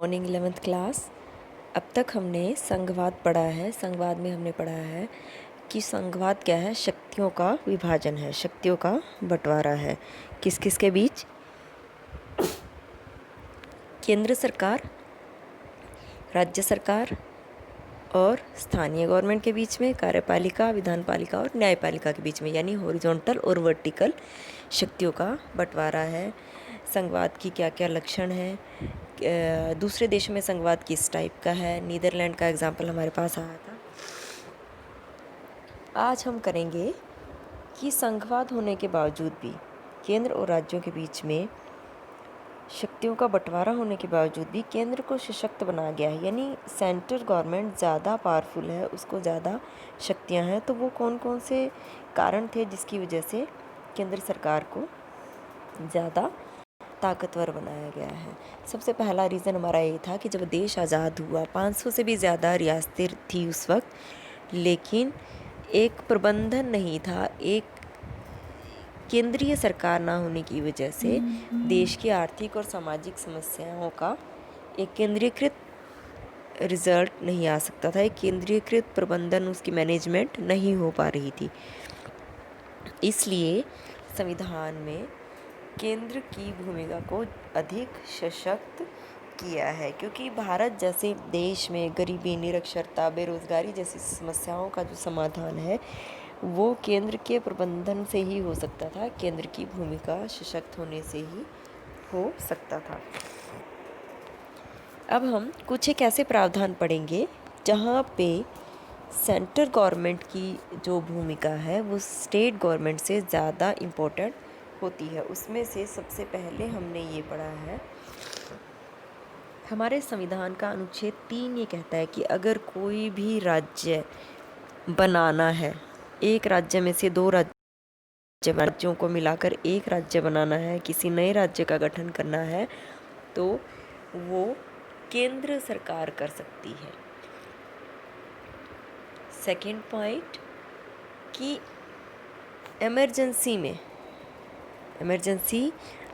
Morning 11th class. अब तक हमने संघवाद पढ़ा है। संघवाद में हमने पढ़ा है कि संघवाद क्या है, शक्तियों का विभाजन है, शक्तियों का बंटवारा है। किस किस के बीच? केंद्र सरकार, राज्य सरकार और स्थानीय गवर्नमेंट के बीच में, कार्यपालिका, विधानपालिका और न्यायपालिका के बीच में, यानी हॉरिजॉन्टल और वर्टिकल शक्तियों का बंटवारा है। संघवाद की क्या क्या लक्षण हैं, दूसरे देशों में संघवाद किस टाइप का है। नीदरलैंड का एग्जाम्पल हमारे पास आया था। आज हम करेंगे कि संघवाद होने के बावजूद भी, केंद्र और राज्यों के बीच में शक्तियों का बंटवारा होने के बावजूद भी केंद्र को सशक्त बनाया गया है, यानी सेंट्रल गवर्नमेंट ज़्यादा पावरफुल है, उसको ज़्यादा शक्तियां हैं। तो वो कौन कौन से कारण थे जिसकी वजह से केंद्र सरकार को ज़्यादा ताकतवर बनाया गया है? सबसे पहला रीज़न हमारा ये था कि जब देश आज़ाद हुआ, 500 से भी ज़्यादा रियासतें थी उस वक्त, लेकिन एक प्रबंधन नहीं था। एक केंद्रीय सरकार ना होने की वजह से देश की आर्थिक और सामाजिक समस्याओं का एक केंद्रीकृत रिजल्ट नहीं आ सकता था। एक केंद्रीकृत प्रबंधन, उसकी मैनेजमेंट नहीं हो पा रही थी। इसलिए संविधान में केंद्र की भूमिका को अधिक सशक्त किया है, क्योंकि भारत जैसे देश में गरीबी, निरक्षरता, बेरोजगारी जैसी समस्याओं का जो समाधान है वो केंद्र के प्रबंधन से ही हो सकता था, केंद्र की भूमिका सशक्त होने से ही हो सकता था। अब हम कुछ एक ऐसे प्रावधान पढ़ेंगे जहाँ पे सेंट्रल गवर्नमेंट की जो भूमिका है वो स्टेट गवर्नमेंट से ज़्यादा इम्पोर्टेंट होती है। उसमें से सबसे पहले हमने ये पढ़ा है, हमारे संविधान का अनुच्छेद 3 ये कहता है कि अगर कोई भी राज्य बनाना है, एक राज्य में से दो राज्यों को मिलाकर एक राज्य बनाना है, किसी नए राज्य का गठन करना है, तो वो केंद्र सरकार कर सकती है। सेकंड पॉइंट कि इमरजेंसी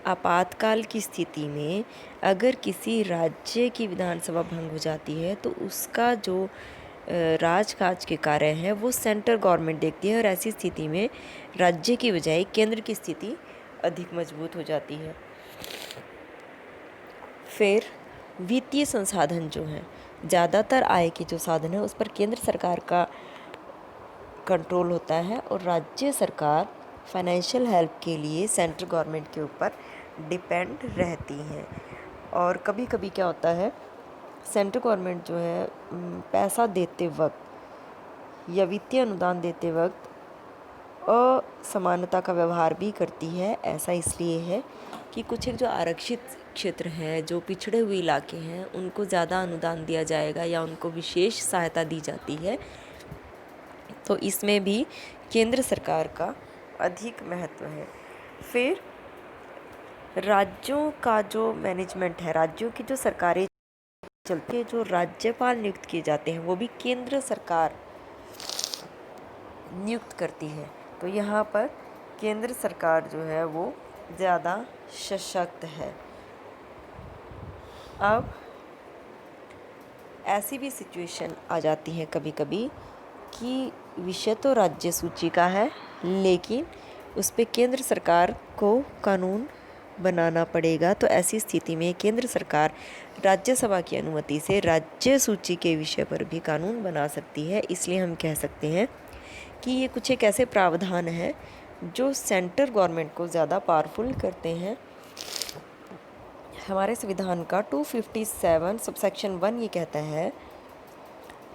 आपातकाल की स्थिति में अगर किसी राज्य की विधानसभा भंग हो जाती है तो उसका जो राजकाज के कार्य हैं वो सेंट्रल गवर्नमेंट देखती है, और ऐसी स्थिति में राज्य की बजाय केंद्र की स्थिति अधिक मजबूत हो जाती है। फिर वित्तीय संसाधन जो हैं, ज़्यादातर आय के जो साधन है उस पर केंद्र सरकार का कंट्रोल होता है, और राज्य सरकार फाइनेंशियल हेल्प के लिए सेंट्रल गवर्नमेंट के ऊपर डिपेंड रहती हैं। और कभी कभी क्या होता है, सेंट्रल गवर्नमेंट जो है पैसा देते वक्त या वित्तीय अनुदान देते वक्त असमानता का व्यवहार भी करती है। ऐसा इसलिए है कि कुछ एक जो आरक्षित क्षेत्र हैं, जो पिछड़े हुए इलाके हैं, उनको ज़्यादा अनुदान दिया जाएगा या उनको विशेष सहायता दी जाती है। तो इसमें भी केंद्र सरकार का अधिक महत्व है। फिर राज्यों का जो मैनेजमेंट है, राज्यों की जो सरकारें चलती है, जो राज्यपाल नियुक्त किए जाते हैं वो भी केंद्र सरकार नियुक्त करती है। तो यहाँ पर केंद्र सरकार जो है वो ज़्यादा सशक्त है। अब ऐसी भी सिचुएशन आ जाती है कभी कभी कि विषय तो राज्य सूची का है, लेकिन उस पर केंद्र सरकार को कानून बनाना पड़ेगा। तो ऐसी स्थिति में केंद्र सरकार राज्यसभा की अनुमति से राज्य सूची के विषय पर भी कानून बना सकती है। इसलिए हम कह सकते हैं कि ये कुछ एक ऐसे प्रावधान हैं जो सेंट्रल गवर्नमेंट को ज़्यादा पावरफुल करते हैं। हमारे संविधान का 257 सबसेक्शन 1 ये कहता है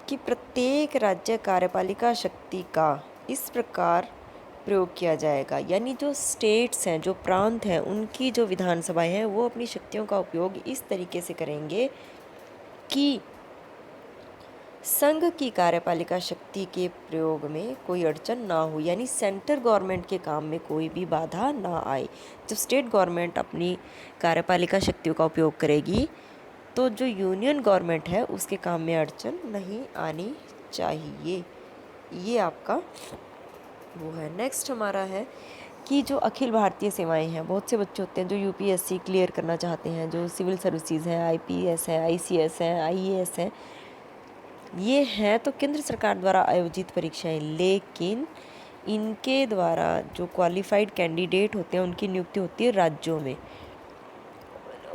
कि प्रत्येक राज्य कार्यपालिका शक्ति का इस प्रकार प्रयोग किया जाएगा, यानी जो स्टेट्स हैं, जो प्रांत हैं, उनकी जो विधानसभाएं हैं वो अपनी शक्तियों का उपयोग इस तरीके से करेंगे कि संघ की कार्यपालिका शक्ति के प्रयोग में कोई अड़चन ना हो, यानी सेंट्रल गवर्नमेंट के काम में कोई भी बाधा ना आए। जब स्टेट गवर्नमेंट अपनी कार्यपालिका शक्तियों का उपयोग करेगी तो जो यूनियन गवर्नमेंट है उसके काम में अड़चन नहीं आनी चाहिए। ये आपका वो है। नेक्स्ट हमारा है कि जो अखिल भारतीय सेवाएं हैं, बहुत से बच्चे होते हैं जो यूपीएससी क्लियर करना चाहते हैं, जो सिविल सर्विसेज हैं, आईपीएस है, आईसीएस है, आईएएस है, ये हैं तो केंद्र सरकार द्वारा आयोजित परीक्षाएं, लेकिन इनके द्वारा जो क्वालिफाइड कैंडिडेट होते हैं उनकी नियुक्ति होती है राज्यों में,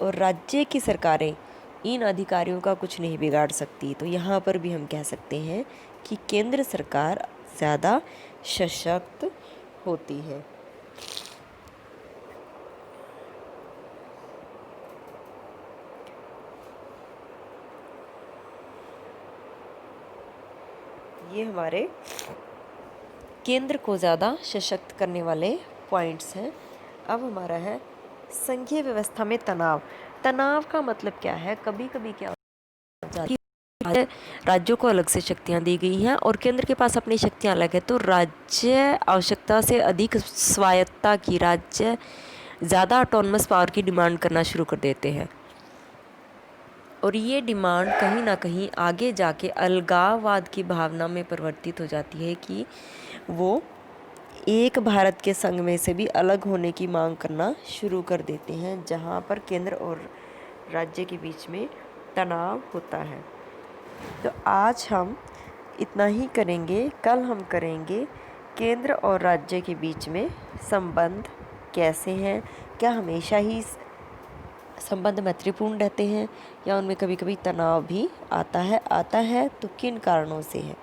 और राज्य की सरकारें इन अधिकारियों का कुछ नहीं बिगाड़ सकती। तो यहाँ पर भी हम कह सकते हैं कि केंद्र सरकार ज़्यादा सशक्त होती है। ये हमारे केंद्र को ज़्यादा सशक्त करने वाले पॉइंट्स हैं। अब हमारा है संघीय व्यवस्था में तनाव। तनाव का मतलब क्या है? कभी कभी क्या होता है कि राज्यों को अलग से शक्तियां दी गई हैं और केंद्र के पास अपनी शक्तियां अलग है, तो राज्य आवश्यकता से अधिक स्वायत्तता की, राज्य ज़्यादा ऑटोनमस पावर की डिमांड करना शुरू कर देते हैं, और ये डिमांड कहीं ना कहीं आगे जाके अलगाववाद की भावना में परिवर्तित हो जाती है कि वो एक भारत के संग में से भी अलग होने की मांग करना शुरू कर देते हैं, जहाँ पर केंद्र और राज्य के बीच में तनाव होता है। तो आज हम इतना ही करेंगे। कल हम करेंगे केंद्र और राज्य के बीच में संबंध कैसे हैं, क्या हमेशा ही संबंध मैत्रीपूर्ण रहते हैं या उनमें कभी कभी तनाव भी आता है तो किन कारणों से है।